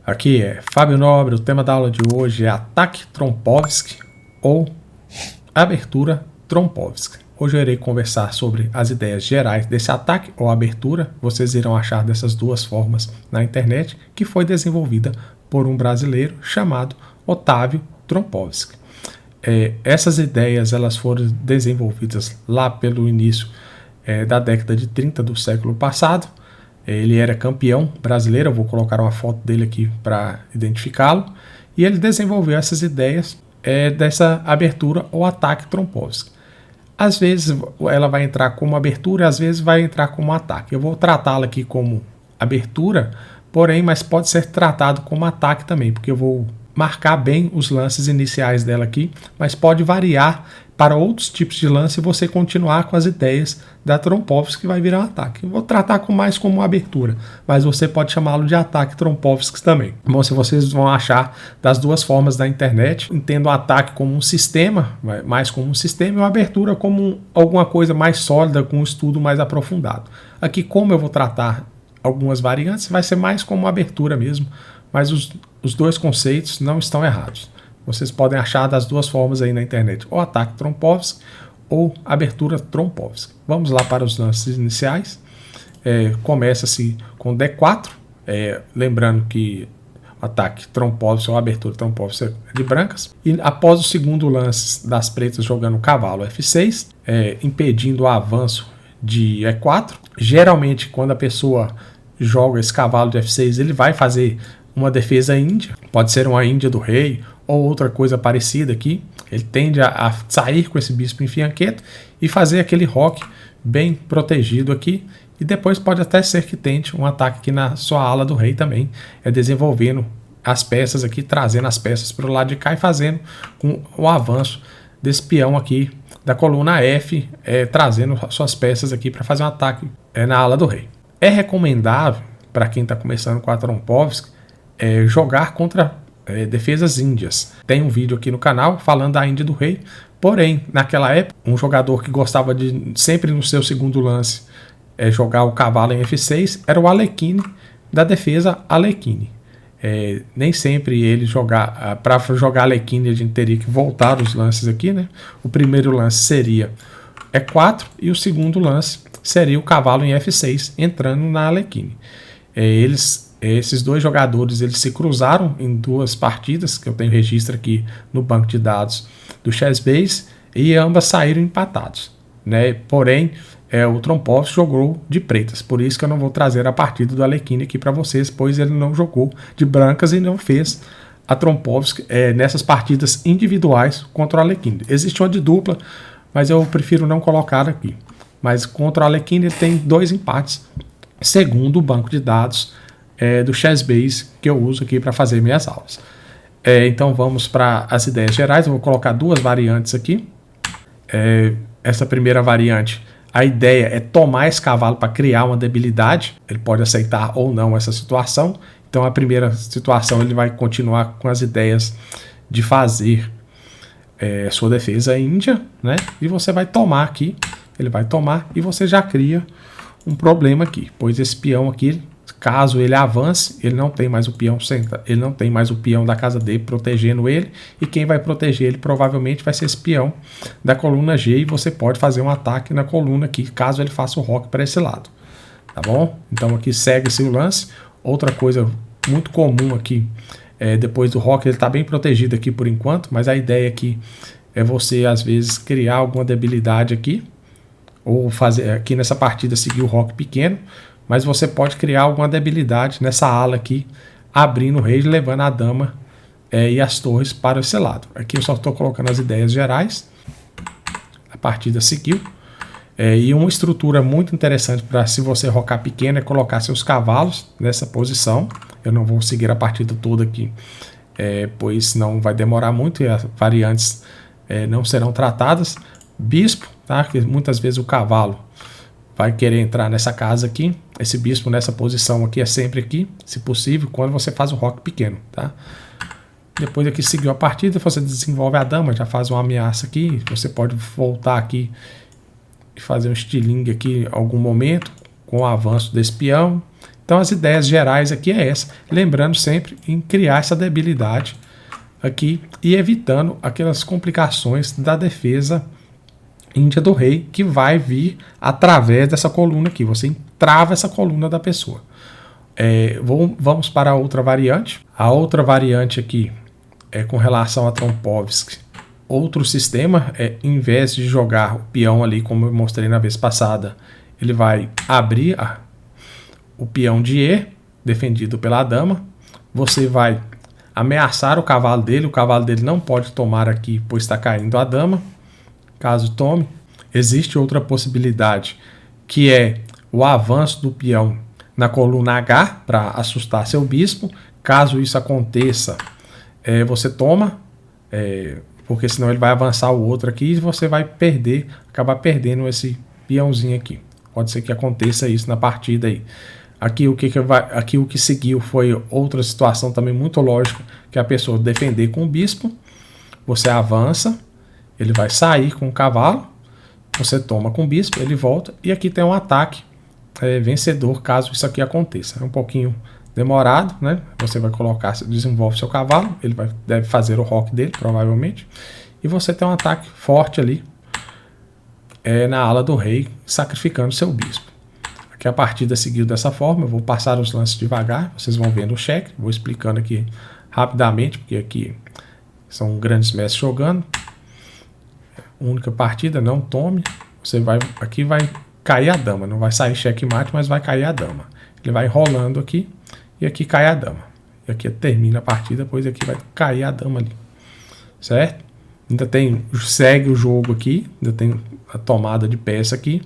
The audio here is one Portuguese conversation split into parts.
Aqui é Fábio Nobre, o tema da aula de hoje é ataque Trompovski ou abertura Trompovski. Hoje eu irei conversar sobre as ideias gerais desse ataque ou abertura. Vocês irão achar dessas duas formas na internet, que foi desenvolvida por um brasileiro chamado Otávio Trompovski. Essas ideias elas foram desenvolvidas lá pelo início da década de 30 do século passado. Ele era campeão brasileiro, eu vou colocar uma foto dele aqui para identificá-lo. E ele desenvolveu essas ideias dessa abertura ou ataque Trompovski. Às vezes ela vai entrar como abertura, às vezes vai entrar como ataque. Eu vou tratá-la aqui como abertura, porém, mas pode ser tratado como ataque também, porque eu vou marcar bem os lances iniciais dela aqui, mas pode variar para outros tipos de lance e você continuar com as ideias da Trompovski que vai virar um ataque. Eu vou tratar mais como abertura, mas você pode chamá-lo de ataque Trompovski também. Bom, se vocês vão achar das duas formas da internet, entendo o ataque como um sistema, mais como um sistema, e a abertura como alguma coisa mais sólida, com um estudo mais aprofundado. Aqui, como eu vou tratar algumas variantes, vai ser mais como abertura mesmo, mas os dois conceitos não estão errados. Vocês podem achar das duas formas aí na internet, ou ataque Trompovski ou abertura Trompovski. Vamos lá para os lances iniciais. Começa-se com D4, lembrando que o ataque Trompovski ou abertura Trompovski é de brancas. E após o segundo lance das pretas jogando o cavalo F6, impedindo o avanço de E4. Geralmente, quando a pessoa joga esse cavalo de F6, ele vai fazer uma defesa índia, pode ser uma índia do rei ou outra coisa parecida aqui. Ele tende a sair com esse bispo em fianqueta e fazer aquele roque bem protegido aqui, e depois pode até ser que tente um ataque aqui na sua ala do rei também, desenvolvendo as peças aqui, trazendo as peças para o lado de cá e fazendo com o avanço desse peão aqui da coluna F, trazendo suas peças aqui para fazer um ataque na ala do rei. É recomendável para quem está começando com a Trompovski jogar contra defesas índias. Tem um vídeo aqui no canal falando da Índia do rei, porém, naquela época, um jogador que gostava de, sempre no seu segundo lance, jogar o cavalo em F6, era o Alekhine, da defesa Alekhine. Nem sempre ele jogar, para jogar Alekhine a gente teria que voltar os lances aqui, né? O primeiro lance seria E4 e o segundo lance seria o cavalo em F6, entrando na Alekhine. Esses dois jogadores eles se cruzaram em duas partidas, que eu tenho registro aqui no banco de dados do Chessbase, e ambas saíram empatados, né? Porém, o Trompovski jogou de pretas, por isso que eu não vou trazer a partida do Alekhine aqui para vocês, pois ele não jogou de brancas e não fez a Trompovski nessas partidas individuais contra o Alekhine. Existe uma de dupla, mas eu prefiro não colocar aqui. Mas contra o Alekhine ele tem 2 empates, segundo o banco de dados do Chessbase que eu uso aqui para fazer minhas aulas. Então vamos para as ideias gerais. Eu vou colocar duas variantes aqui. Essa primeira variante, a ideia é tomar esse cavalo para criar uma debilidade. Ele pode aceitar ou não essa situação. Então a primeira situação ele vai continuar com as ideias de fazer sua defesa índia, né? E você vai tomar aqui. Ele vai tomar e você já cria um problema aqui, pois esse peão aqui, caso ele avance, ele não tem mais o peão ele não tem mais o peão da casa D protegendo ele, e quem vai proteger ele provavelmente vai ser esse peão da coluna G, e você pode fazer um ataque na coluna aqui, caso ele faça o roque para esse lado, tá bom? Então aqui segue-se o lance. Outra coisa muito comum aqui, depois do roque, ele está bem protegido aqui por enquanto, mas a ideia aqui é você às vezes criar alguma debilidade aqui, ou fazer aqui nessa partida seguir o roque pequeno, mas você pode criar alguma debilidade nessa ala aqui, abrindo o rei, levando a dama e as torres para esse lado. Aqui eu só estou colocando as ideias gerais. A partida seguiu. E uma estrutura muito interessante para, se você rocar pequeno, é colocar seus cavalos nessa posição. Eu não vou seguir a partida toda aqui, pois senão vai demorar muito e as variantes não serão tratadas. Bispo, tá? Que muitas vezes o cavalo vai querer entrar nessa casa aqui. Esse bispo nessa posição aqui é sempre aqui, se possível, quando você faz o roque pequeno, tá? Depois aqui seguiu a partida, você desenvolve a dama, já faz uma ameaça aqui. Você pode voltar aqui e fazer um estilingue aqui em algum momento, com o avanço desse peão. Então as ideias gerais aqui é essa, lembrando sempre em criar essa debilidade aqui e evitando aquelas complicações da defesa índia do rei que vai vir através dessa coluna aqui. Você entrava essa coluna da pessoa. Vamos para a outra variante. A outra variante aqui é com relação a Trompovsky. Outro sistema em vez de jogar o peão ali, como eu mostrei na vez passada, ele vai abrir o peão de E, defendido pela dama. Você vai ameaçar o cavalo dele não pode tomar aqui, pois está caindo a dama. Caso tome, existe outra possibilidade, que é o avanço do peão na coluna H, para assustar seu bispo. Caso isso aconteça, você toma, porque senão ele vai avançar o outro aqui e você vai acabar perdendo esse peãozinho aqui. Pode ser que aconteça isso na partida aí. Aqui o que seguiu foi outra situação também muito lógica, que a pessoa defender com o bispo. Você avança, ele vai sair com o cavalo, você toma com o bispo, ele volta, e aqui tem um ataque vencedor caso isso aqui aconteça. É um pouquinho demorado, né? Você vai colocar, desenvolve seu cavalo, ele deve fazer o roque dele, provavelmente, e você tem um ataque forte ali na ala do rei, sacrificando seu bispo. Aqui a partida seguiu dessa forma. Eu vou passar os lances devagar, vocês vão vendo o cheque, vou explicando aqui rapidamente, porque aqui são grandes mestres jogando. Única partida, não tome. Aqui vai cair a dama, não vai sair checkmate, mas vai cair a dama. Ele vai enrolando aqui e aqui cai a dama. E aqui termina a partida, pois aqui vai cair a dama ali, certo? Segue o jogo aqui, ainda tem a tomada de peça aqui,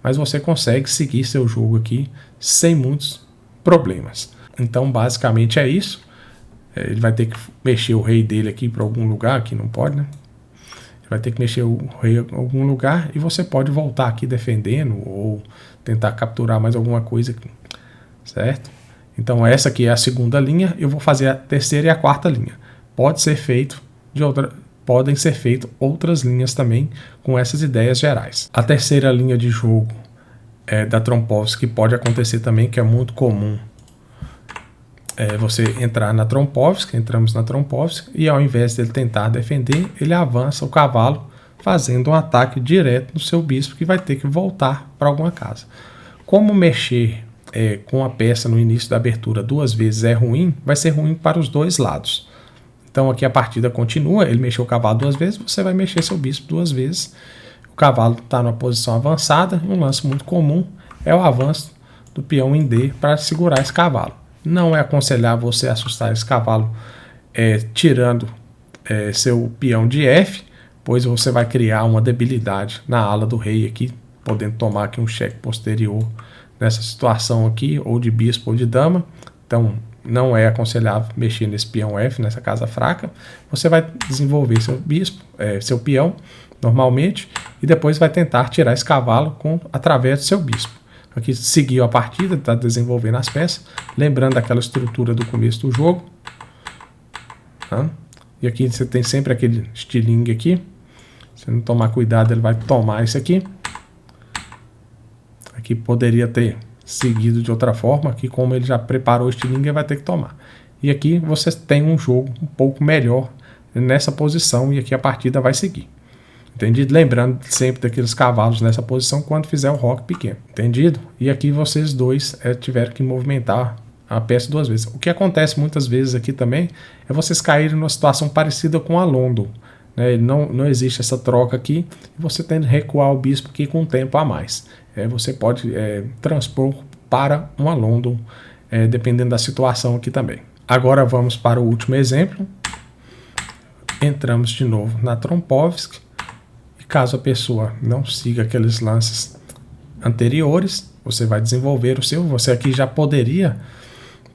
mas você consegue seguir seu jogo aqui sem muitos problemas. Então basicamente é isso. Ele vai ter que mexer o rei dele aqui para algum lugar, aqui não pode, né? Ele vai ter que mexer o rei em algum lugar e você pode voltar aqui defendendo ou tentar capturar mais alguma coisa aqui, certo? Então essa aqui é a segunda linha, eu vou fazer a terceira e a quarta linha. Podem ser feitas outras linhas também com essas ideias gerais. A terceira linha de jogo da Trompovsky, que pode acontecer também, que é muito comum, você entrar na Trompovsky, entramos na Trompovsky, e ao invés dele tentar defender, ele avança o cavalo fazendo um ataque direto no seu bispo, que vai ter que voltar para alguma casa. Como mexer com a peça no início da abertura duas vezes é ruim, vai ser ruim para os dois lados. Então aqui a partida continua, ele mexeu o cavalo duas vezes, você vai mexer seu bispo duas vezes. O cavalo está numa posição avançada, um lance muito comum é o avanço do peão em D para segurar esse cavalo. Não é aconselhável você assustar esse cavalo tirando seu peão de F, pois você vai criar uma debilidade na ala do rei aqui, podendo tomar aqui um cheque posterior nessa situação aqui, ou de bispo ou de dama. Então não é aconselhável mexer nesse peão F, nessa casa fraca. Você vai desenvolver seu bispo, seu peão, normalmente, e depois vai tentar tirar esse cavalo através do seu bispo. Aqui seguiu a partida, está desenvolvendo as peças, lembrando daquela estrutura do começo do jogo. Tá? E aqui você tem sempre aquele estilingue aqui. Se não tomar cuidado, ele vai tomar isso aqui. Aqui poderia ter seguido de outra forma, aqui como ele já preparou o estilingue, ele vai ter que tomar. E aqui você tem um jogo um pouco melhor nessa posição, e aqui a partida vai seguir. Entendido? Lembrando sempre daqueles cavalos nessa posição quando fizer o roque pequeno. Entendido? E aqui vocês dois tiveram que movimentar a peça duas vezes. O que acontece muitas vezes aqui também é vocês caírem numa situação parecida com a London. Né? Não existe essa troca aqui, e você tem que recuar o bispo aqui com um tempo a mais. Você pode transpor para uma London, dependendo da situação aqui também. Agora vamos para o último exemplo. Entramos de novo na Trompovsky. Caso a pessoa não siga aqueles lances anteriores, você vai desenvolver o seu. Você aqui já poderia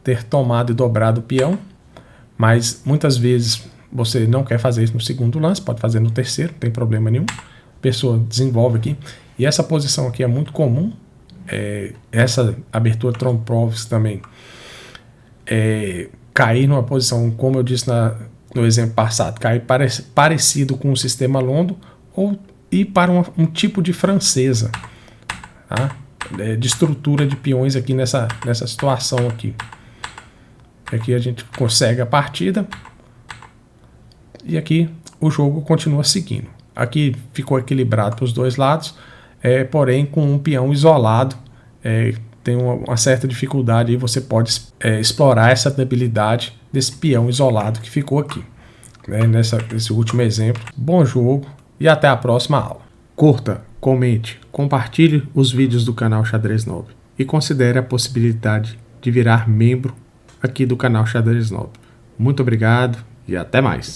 ter tomado e dobrado o peão, mas muitas vezes você não quer fazer isso no segundo lance, pode fazer no terceiro, não tem problema nenhum. A pessoa desenvolve aqui. E essa posição aqui é muito comum. Essa abertura Trompovsky também. Cair numa posição, como eu disse no exemplo passado, cair parecido com o sistema London, ou ir para um tipo de francesa. Tá? de estrutura de peões aqui nessa situação aqui. Aqui a gente consegue a partida. E aqui o jogo continua seguindo. Aqui ficou equilibrado para os dois lados, porém com um peão isolado. Tem uma certa dificuldade e você pode explorar essa debilidade desse peão isolado que ficou aqui. Nesse último exemplo. Bom jogo e até a próxima aula. Curta, comente, compartilhe os vídeos do canal Xadrez Nobre e considere a possibilidade de virar membro aqui do canal Xadrez Nobre. Muito obrigado e até mais.